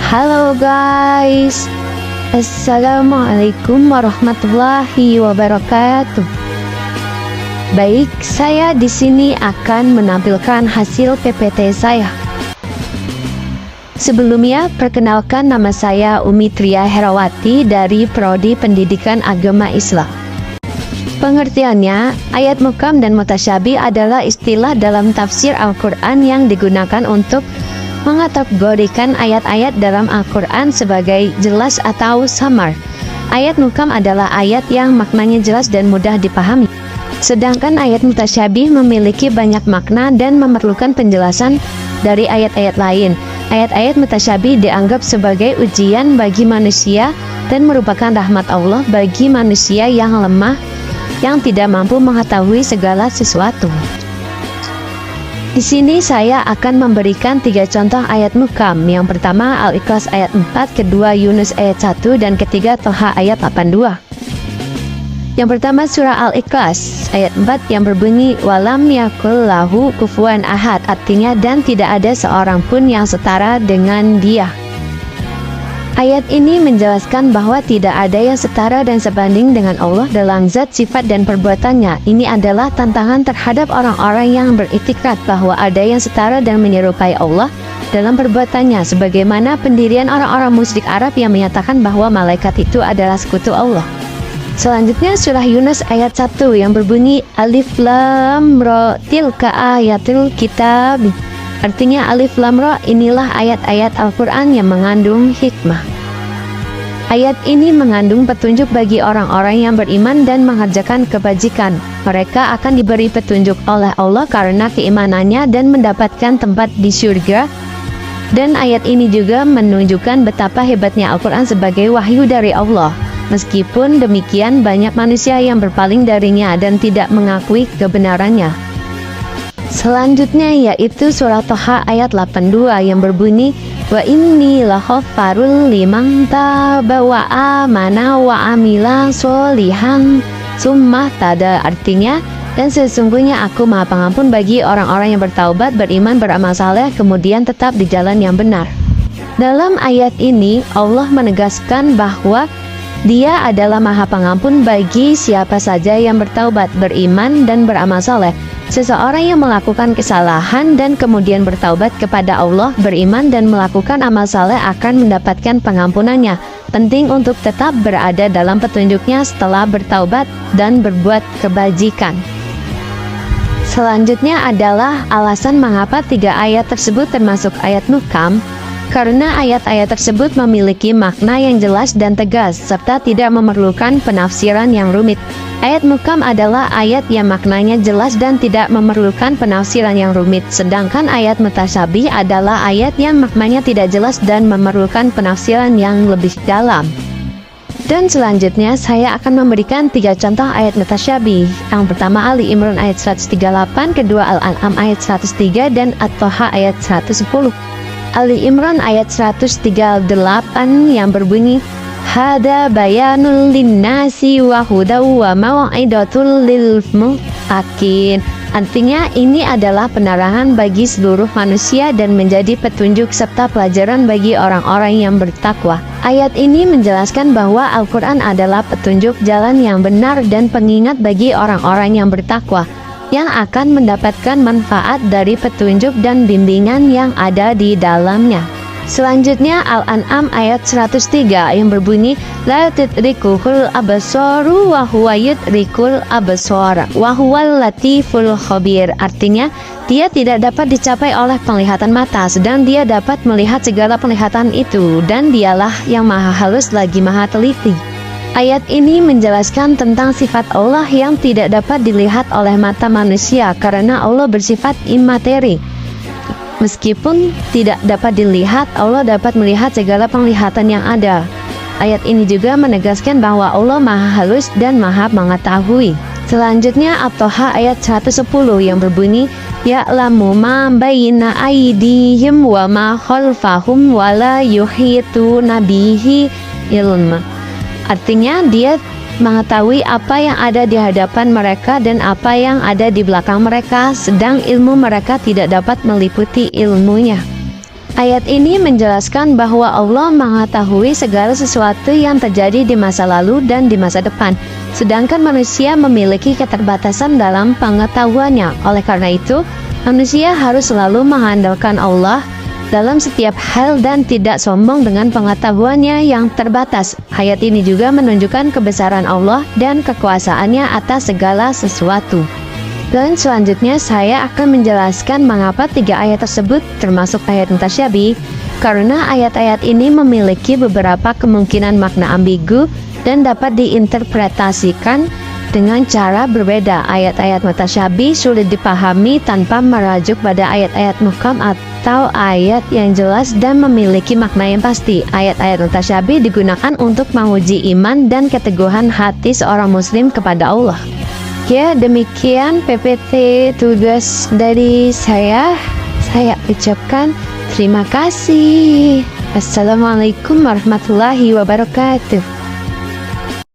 Halo guys, Assalamualaikum warahmatullahi wabarakatuh. Baik, saya di sini akan menampilkan hasil PPT saya. Sebelumnya, perkenalkan, nama saya Umi Tria Herawati dari Prodi Pendidikan Agama Islam. Pengertiannya, ayat muhkam dan mutasyabih adalah istilah dalam tafsir Al-Quran yang digunakan untuk mengategorikan ayat-ayat dalam Al-Quran sebagai jelas atau samar. Ayat muhkam adalah ayat yang maknanya jelas dan mudah dipahami. Sedangkan ayat mutasyabih memiliki banyak makna dan memerlukan penjelasan dari ayat-ayat lain. Ayat-ayat mutasyabih dianggap sebagai ujian bagi manusia dan merupakan rahmat Allah bagi manusia yang lemah, yang tidak mampu mengetahui segala sesuatu. Di sini saya akan memberikan 3 contoh ayat muhkam. Yang pertama Al-Ikhlas ayat 4, kedua Yunus ayat 1, dan ketiga Thaha ayat 82. Yang pertama surah Al-Ikhlas ayat 4 yang berbunyi walam yakul lahu kufuwan ahad, artinya dan tidak ada seorang pun yang setara dengan dia. Ayat ini menjelaskan bahwa tidak ada yang setara dan sebanding dengan Allah dalam zat, sifat, dan perbuatannya. Ini adalah tantangan terhadap orang-orang yang beriktikad bahwa ada yang setara dan menyerupai Allah dalam perbuatannya, sebagaimana pendirian orang-orang musyrik Arab yang menyatakan bahwa malaikat itu adalah sekutu Allah. Selanjutnya surah Yunus ayat 1 yang berbunyi Alif Lam Ra tilka ayatul kitab. Artinya Alif Lam Ra, inilah ayat-ayat Al-Quran yang mengandung hikmah. Ayat ini mengandung petunjuk bagi orang-orang yang beriman dan mengerjakan kebajikan. Mereka akan diberi petunjuk oleh Allah karena keimanannya dan mendapatkan tempat di surga. Dan ayat ini juga menunjukkan betapa hebatnya Al-Quran sebagai wahyu dari Allah. Meskipun demikian, banyak manusia yang berpaling darinya dan tidak mengakui kebenarannya. Selanjutnya yaitu surah Thaha ayat 82 yang berbunyi wa inni laghaffarul liman taba wa amana wa amila sholihan summa tada. Artinya, dan sesungguhnya aku maha pengampun bagi orang-orang yang bertaubat, beriman, beramal saleh, kemudian tetap di jalan yang benar. Dalam ayat ini Allah menegaskan bahwa Dia adalah maha pengampun bagi siapa saja yang bertaubat, beriman, dan beramal saleh. Seseorang yang melakukan kesalahan dan kemudian bertaubat kepada Allah, beriman, dan melakukan amal saleh akan mendapatkan pengampunannya. Penting untuk tetap berada dalam petunjuknya setelah bertaubat dan berbuat kebajikan. Selanjutnya adalah alasan mengapa 3 ayat tersebut termasuk ayat muhkam. Karena ayat-ayat tersebut memiliki makna yang jelas dan tegas, serta tidak memerlukan penafsiran yang rumit. Ayat muhkam adalah ayat yang maknanya jelas dan tidak memerlukan penafsiran yang rumit, sedangkan ayat mutasyabih adalah ayat yang maknanya tidak jelas dan memerlukan penafsiran yang lebih dalam. Dan selanjutnya saya akan memberikan 3 contoh ayat mutasyabih. Yang pertama Ali Imran ayat 138, kedua Al-An'am ayat 103, dan At-Thaha ayat 110. Ali Imran ayat 138 yang berbunyi hada bayanul linnasi wa hudaw wa mau'idatul lil muttaqin. Artinya ini adalah penerangan bagi seluruh manusia dan menjadi petunjuk serta pelajaran bagi orang-orang yang bertakwa. Ayat ini menjelaskan bahwa Al-Quran adalah petunjuk jalan yang benar dan pengingat bagi orang-orang yang bertakwa, yang akan mendapatkan manfaat dari petunjuk dan bimbingan yang ada di dalamnya. Selanjutnya Al-An'am ayat 103 yang berbunyi la tudrikuhul absaru wa huwa yudrikul absara wa huwal latiful khabir. Artinya, dia tidak dapat dicapai oleh penglihatan mata, sedang dia dapat melihat segala penglihatan itu, dan dialah yang maha halus lagi maha teliti. Ayat ini menjelaskan tentang sifat Allah yang tidak dapat dilihat oleh mata manusia karena Allah bersifat imateri. Meskipun tidak dapat dilihat, Allah dapat melihat segala penglihatan yang ada. Ayat ini juga menegaskan bahwa Allah maha halus dan maha mengetahui. Selanjutnya At-Thaha ayat 110 yang berbunyi ya'lamu ma baina aydihim wa ma khalfahum wa la yuhituna bihi ilma. Artinya dia mengetahui apa yang ada di hadapan mereka dan apa yang ada di belakang mereka, sedang ilmu mereka tidak dapat meliputi ilmunya. Ayat ini menjelaskan bahwa Allah mengetahui segala sesuatu yang terjadi di masa lalu dan di masa depan, sedangkan manusia memiliki keterbatasan dalam pengetahuannya. Oleh karena itu, manusia harus selalu mengandalkan Allah dalam setiap hal dan tidak sombong dengan pengetahuannya yang terbatas. Ayat ini juga menunjukkan kebesaran Allah dan kekuasaannya atas segala sesuatu. Dan selanjutnya saya akan menjelaskan mengapa 3 ayat tersebut termasuk ayat mutasyabih, karena ayat-ayat ini memiliki beberapa kemungkinan makna ambigu dan dapat diinterpretasikan dengan cara berbeda. Ayat-ayat mutasyabih sulit dipahami tanpa merujuk pada ayat-ayat muhkam atau ayat yang jelas dan memiliki makna yang pasti. Ayat-ayat mutasyabih digunakan untuk menguji iman dan keteguhan hati seorang muslim kepada Allah. Ya, demikian PPT tugas dari saya. Saya ucapkan terima kasih. Assalamualaikum warahmatullahi wabarakatuh.